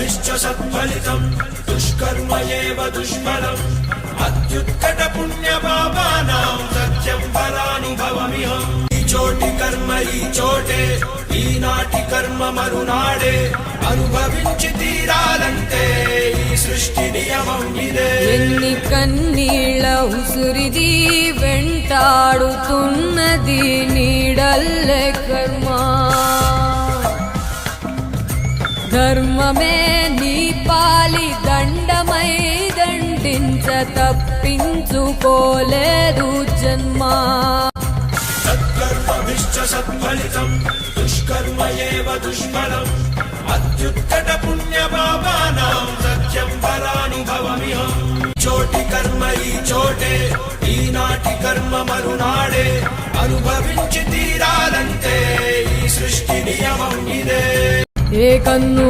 సత్కర్మభిశ్చ సత్ఫలితం దుష్కర్మ ఏవ దుష్ఫలం అత్యుత్కట పుణ్య పాపానాం సత్యం ఫలానుభవమిహం. ఈ చోటి కర్మ ఈ చోటే, ఈనాటి కర్మ మరునాడే, అనుభవించి తీరాలంటే ఈ సృష్టి నియమం ఇదే. ఎన్ని కన్నీళ్ళ ఉసురిది వెంటాడుతున్నది నీడల్లే కర్మ. ధర్మమే నీ పాలి దండమై దండించ తప్పించుకోలేదు జన్మ. సత్కర్మభిశ్చ సత్ఫలితం దుష్కర్మ ఏవ దుష్ఫలం అత్యుత్కట పుణ్య పాపానాం సత్యం ఫలానుభవమిహం. చోటి కర్మ ఈ చోటే, ఈనాటి కర్మ మరునాడే, అనుభవించి తీరాలంటే ఈ సృష్టి నియమం ఇదే. ఏ కన్ను